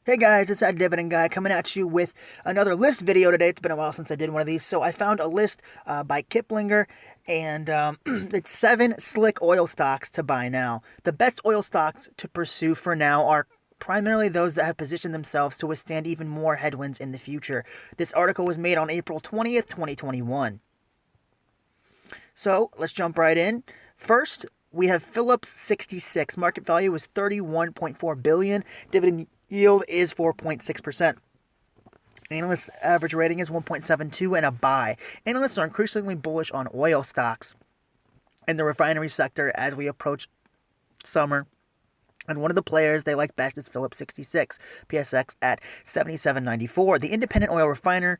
Hey guys, it's that Dividend guy coming at you with another list video today. It's been a while since I did one of these, so I found a list by Kiplinger, and it's 7 slick oil stocks to buy now. The best oil stocks to pursue for now are primarily those that have positioned themselves to withstand even more headwinds in the future. This article was made on April 20th, 2021. So let's jump right in. First, we have Phillips 66. Market value is $31.4 billion. Dividend yield is 4.6%. Analyst average rating is 1.72 and a buy. Analysts are increasingly bullish on oil stocks in the refinery sector as we approach summer. And one of the players they like best is Phillips 66, PSX at 77.94. The independent oil refiner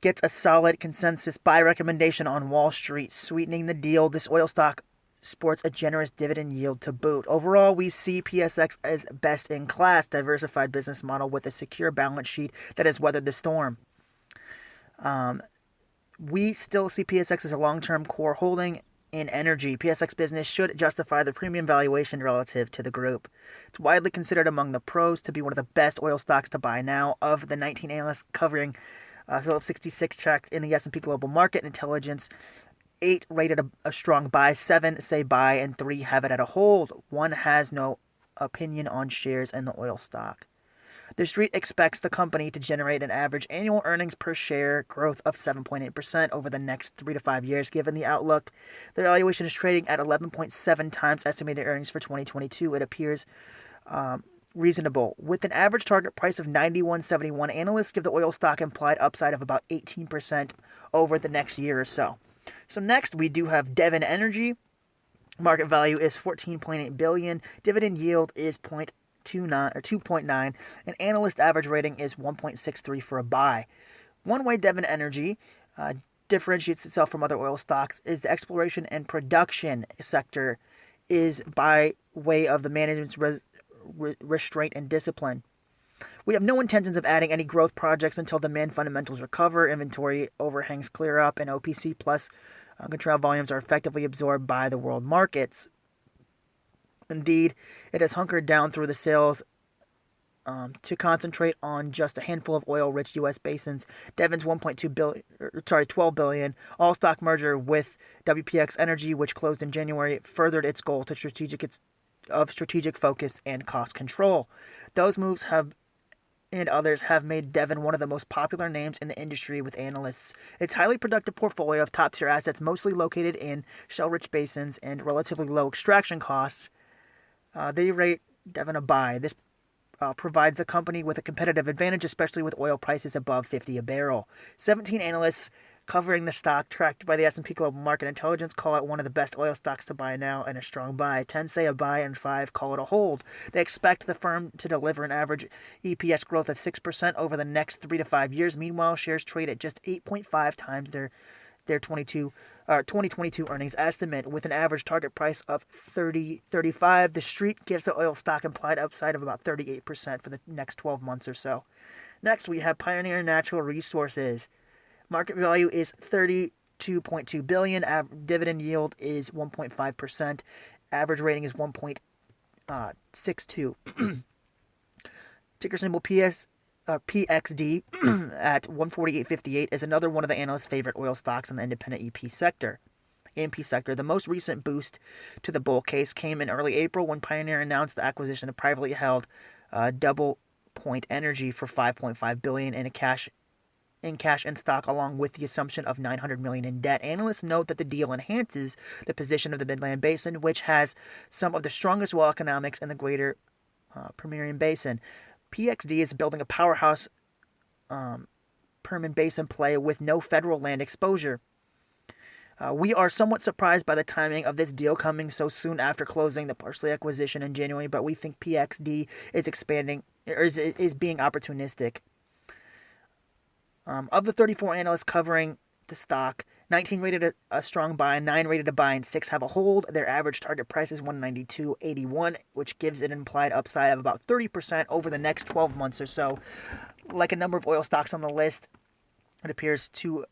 gets a solid consensus buy recommendation on Wall Street, sweetening the deal. This oil stock sports a generous dividend yield to boot. Overall, we see PSX as best in class, diversified business model with a secure balance sheet that has weathered the storm. We still see PSX as a long-term core holding in energy. PSX business should justify the premium valuation relative to the group. It's widely considered among the pros to be one of the best oil stocks to buy now. Of the 19 analysts covering Phillips 66 tracked in the S&P Global Market Intelligence, 8 rated a strong buy, 7 say buy, and 3 have it at a hold. 1 has no opinion on shares in the oil stock. The Street expects the company to generate an average annual earnings per share growth of 7.8% over the next 3 to 5 years. Given the outlook, the valuation is trading at 11.7 times estimated earnings for 2022. It appears reasonable. With an average target price of $91.71, analysts give the oil stock implied upside of about 18% over the next year or so. So next we do have Devon Energy. Market value is $14.8 billion. Dividend yield is 2.9, and analyst average rating is 1.63 for a buy. One way Devon Energy differentiates itself from other oil stocks is the exploration and production sector is by way of the management's restraint and discipline. We have no intentions of adding any growth projects until demand fundamentals recover, inventory overhangs clear up, and OPC plus control volumes are effectively absorbed by the world markets. Indeed, it has hunkered down through the sales to concentrate on just a handful of oil-rich U.S. basins. Devon's $12 billion all-stock merger with WPX Energy, which closed in January, furthered its goal to strategic focus and cost control. Those moves and others have made Devon one of the most popular names in the industry with analysts. Its highly productive portfolio of top-tier assets, mostly located in shale-rich basins and relatively low extraction costs, they rate Devon a buy. This provides the company with a competitive advantage, especially with oil prices above $50 a barrel. 17 analysts covering the stock tracked by the S&P Global Market Intelligence call it one of the best oil stocks to buy now and a strong buy. 10 say a buy and 5 call it a hold. They expect the firm to deliver an average EPS growth of 6% over the next 3 to 5 years. Meanwhile, shares trade at just 8.5 times their 2022 earnings estimate with an average target price of $30.35. The Street gives the oil stock implied upside of about 38% for the next 12 months or so. Next, we have Pioneer Natural Resources. Market value is $32.2 billion. Dividend yield is 1.5%. Average rating is 1.62. Ticker symbol PXD at 148.58 is another one of the analysts' favorite oil stocks in the independent E&P sector. The most recent boost to the bull case came in early April when Pioneer announced the acquisition of privately held Double Point Energy for $5.5 billion in cash and stock, along with the assumption of $900 million in debt. Analysts note that the deal enhances the position of the Midland Basin, which has some of the strongest well economics in the greater Permian Basin. PXD is building a powerhouse Permian Basin play with no federal land exposure. We are somewhat surprised by the timing of this deal coming so soon after closing the Parsley acquisition in January, but we think PXD is being opportunistic. Of the 34 analysts covering the stock, 19 rated a strong buy, 9 rated a buy, and 6 have a hold. Their average target price is $192.81, which gives it an implied upside of about 30% over the next 12 months or so. Like a number of oil stocks on the list, it appears to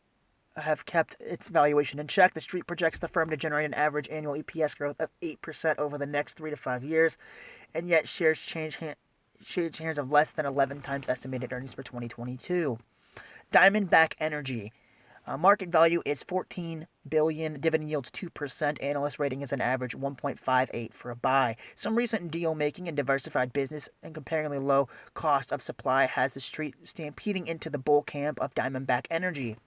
have kept its valuation in check. The Street projects the firm to generate an average annual EPS growth of 8% over the next 3 to 5 years, and yet shares change shares of less than 11 times estimated earnings for 2022. Diamondback Energy. Market value is $14 billion. Dividend yields 2%. Analyst rating is an average 1.58 for a buy. Some recent deal making and diversified business and comparingly low cost of supply has the street stampeding into the bull camp of Diamondback Energy.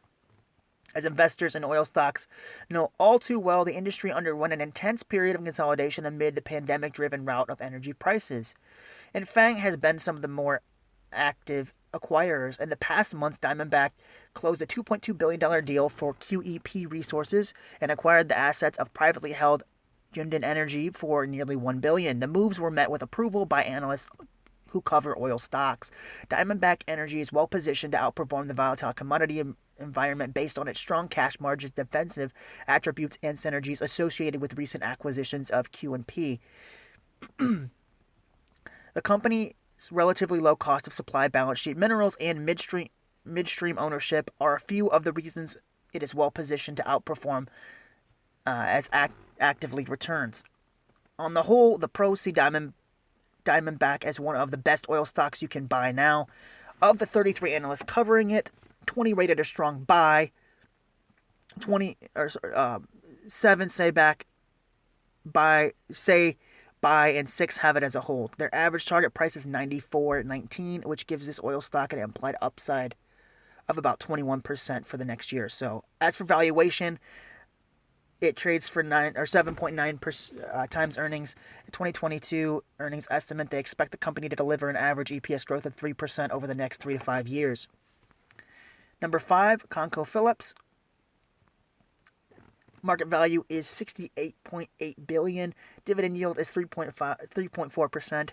As investors in oil stocks know all too well, the industry underwent an intense period of consolidation amid the pandemic-driven rout of energy prices. And FANG has been some of the more active acquirers. In the past months, Diamondback closed a $2.2 billion deal for QEP Resources and acquired the assets of privately held Dividend Energy for nearly $1 billion. The moves were met with approval by analysts who cover oil stocks. Diamondback Energy is well positioned to outperform the volatile commodity environment based on its strong cash margins, defensive attributes, and synergies associated with recent acquisitions of Q&P. The company's relatively low cost of supply, balance sheet, minerals, and midstream ownership are a few of the reasons it is well positioned to outperform as actively returns. On the whole, the pros see Diamondback as one of the best oil stocks you can buy now. Of the 33 analysts covering it, 20 rated a strong buy, 7 say buy, and 6 have it as a hold. Their average target price is $94.19, which gives this oil stock an implied upside of about 21% for the next year or so. As for valuation, it trades for 7.9 times earnings. In 2022 earnings estimate, they expect the company to deliver an average EPS growth of 3% over the next 3 to 5 years. Number 5, Conco Phillips. Market value is $68.8 billion. Dividend yield is 3.4%,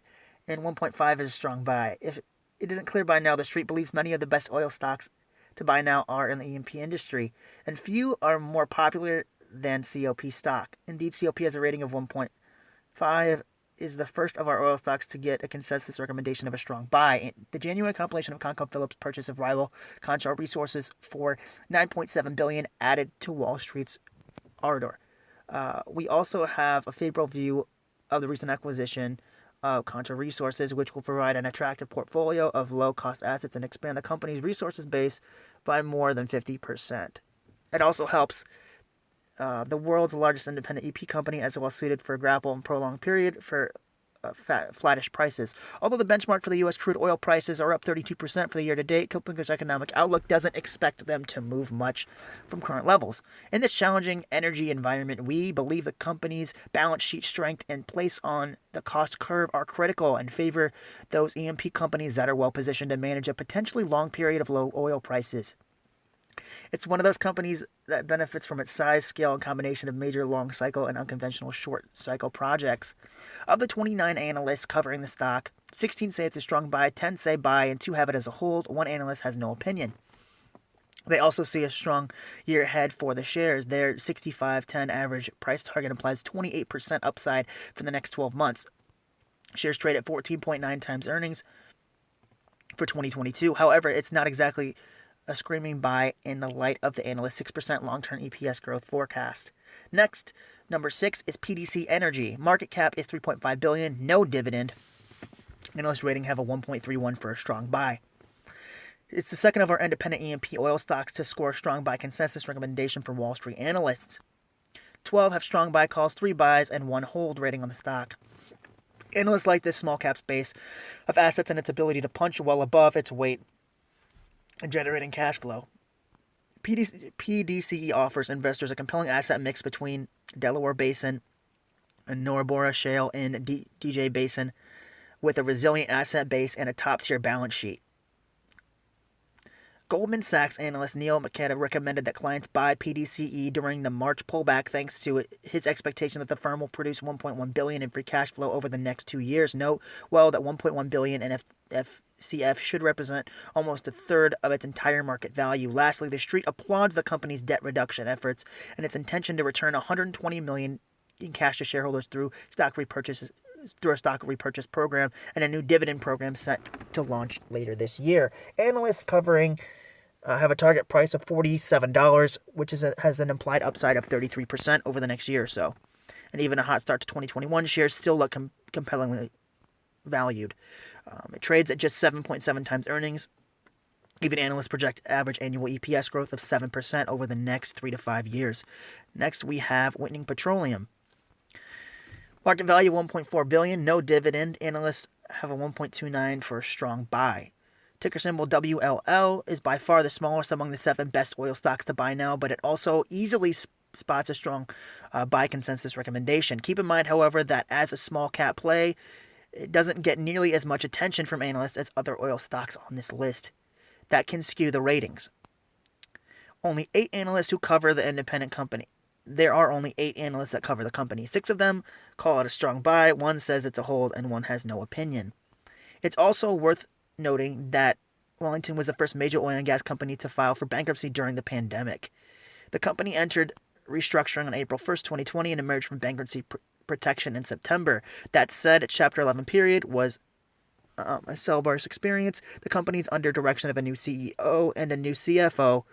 and 1.5 is a strong buy. If it isn't clear by now, the street believes many of the best oil stocks to buy now are in the E&P industry, and few are more popular than COP stock. Indeed, COP has a rating of 1.5, is the first of our oil stocks to get a consensus recommendation of a strong buy. The January compilation of Conco Phillips' purchase of rival Conco Resources for $9.7 billion added to Wall Street's ardor. We also have a favorable view of the recent acquisition of Conco Resources, which will provide an attractive portfolio of low-cost assets and expand the company's resources base by more than 50%. It also helps the world's largest independent EP company, as well suited for a grapple and prolonged period for flattish prices. Although the benchmark for the U.S. crude oil prices are up 32% for the year to date, Kiplinger's economic outlook doesn't expect them to move much from current levels. In this challenging energy environment, we believe the company's balance sheet strength and place on the cost curve are critical and favor those E&P companies that are well positioned to manage a potentially long period of low oil prices. It's one of those companies that benefits from its size, scale, and combination of major long cycle and unconventional short cycle projects. Of the 29 analysts covering the stock, 16 say it's a strong buy, 10 say buy, and 2 have it as a hold. 1 analyst has no opinion. They also see a strong year ahead for the shares. Their 65.10 average price target implies 28% upside for the next 12 months. Shares trade at 14.9 times earnings for 2022. However, it's not exactly a screaming buy in the light of the analyst's 6% long-term EPS growth forecast. Next, number 6 is PDC Energy. Market cap is $3.5 billion, no dividend. Analyst rating have a 1.31 for a strong buy. It's the second of our independent E&P oil stocks to score a strong buy consensus recommendation for Wall Street analysts. 12 have strong buy calls, 3 buys, and 1 hold rating on the stock. Analysts like this small cap space of assets and its ability to punch well above its weight and generating cash flow. PDCE offers investors a compelling asset mix between Delaware Basin and Niobrara Shale and DJ Basin, with a resilient asset base and a top-tier balance sheet. Goldman Sachs analyst Neil McKenna recommended that clients buy PDCE during the March pullback thanks to his expectation that the firm will produce $1.1 billion in free cash flow over the next 2 years. Note well that $1.1 billion in FCF should represent almost a third of its entire market value. Lastly, the street applauds the company's debt reduction efforts and its intention to return $120 million in cash to shareholders through a stock repurchase program and a new dividend program set to launch later this year. Analysts covering have a target price of $47, which has an implied upside of 33% over the next year or so. And even a hot start to 2021, shares still look compellingly valued. It trades at just 7.7 times earnings. Even analysts project average annual EPS growth of 7% over the next 3 to 5 years. Next, we have Whitney Petroleum. Market value $1.4 billion, no dividend. Analysts have a 1.29 for a strong buy. Ticker symbol WLL is by far the smallest among the 7 best oil stocks to buy now, but it also easily spots a strong buy consensus recommendation. Keep in mind, however, that as a small cap play, it doesn't get nearly as much attention from analysts as other oil stocks on this list. That can skew the ratings. Only 8 analysts who cover the independent company. There are only 8 analysts that cover the company. 6 of them call it a strong buy, 1 says it's a hold, and 1 has no opinion. It's also worth noting that Wellington was the first major oil and gas company to file for bankruptcy during the pandemic. The company entered restructuring on April 1st, 2020, and emerged from bankruptcy protection in September. That said, its Chapter 11 period was a sell-bars experience. The company's under direction of a new CEO and a new CFO,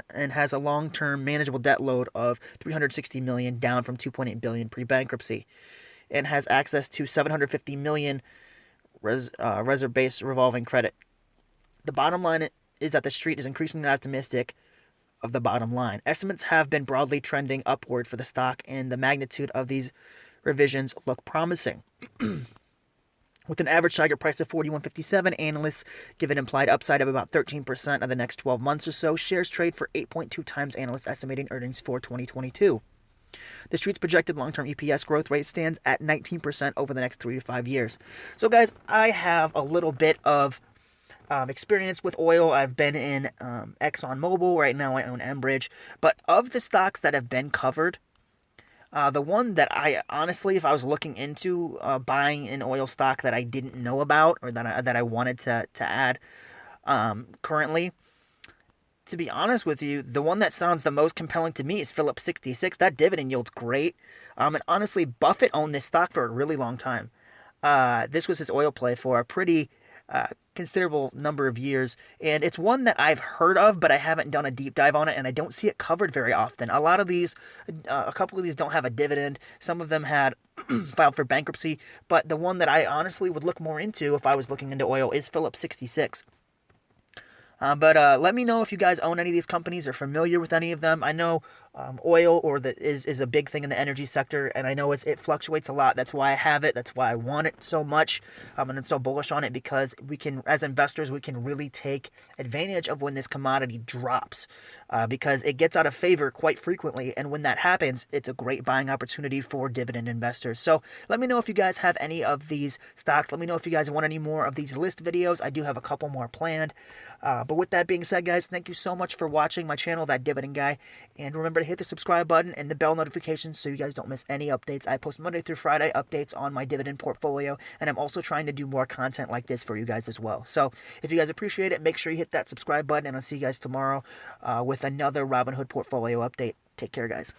and has a long-term manageable debt load of $360 million, down from $2.8 billion pre-bankruptcy, and has access to $750 million reserve-based revolving credit. The bottom line is that the street is increasingly optimistic of the bottom line. Estimates have been broadly trending upward for the stock, and the magnitude of these revisions look promising. With an average target price of $41.57, analysts give an implied upside of about 13% of the next 12 months or so. Shares trade for 8.2 times analysts estimating earnings for 2022. The street's projected long-term EPS growth rate stands at 19% over the next 3 to 5 years. So, guys, I have a little bit of experience with oil. I've been in ExxonMobil. Right now I own Enbridge. But of the stocks that have been covered, the one that I honestly, if I was looking into buying an oil stock that I didn't know about, or that I wanted to add currently, to be honest with you, the one that sounds the most compelling to me is Phillips 66. That dividend yield's great. And honestly, Buffett owned this stock for a really long time. This was his oil play for a pretty considerable number of years, and it's one that I've heard of, but I haven't done a deep dive on it, and I don't see it covered very often. A lot of these, a couple of these don't have a dividend. Some of them had filed for bankruptcy, but the one that I honestly would look more into if I was looking into oil is Phillips 66. But let me know if you guys own any of these companies or familiar with any of them. I know oil is a big thing in the energy sector, and I know it fluctuates a lot. That's why I have it. That's why I want it so much, and I'm so bullish on it, because we can, as investors, we can really take advantage of when this commodity drops, because it gets out of favor quite frequently, and when that happens, it's a great buying opportunity for dividend investors. So let me know if you guys have any of these stocks. Let me know if you guys want any more of these list videos. I do have a couple more planned. But with that being said, guys, thank you so much for watching my channel, That Dividend Guy. And remember to hit the subscribe button and the bell notifications so you guys don't miss any updates. I post Monday through Friday updates on my dividend portfolio, and I'm also trying to do more content like this for you guys as well. So if you guys appreciate it, make sure you hit that subscribe button, and I'll see you guys tomorrow with another Robinhood portfolio update. Take care, guys.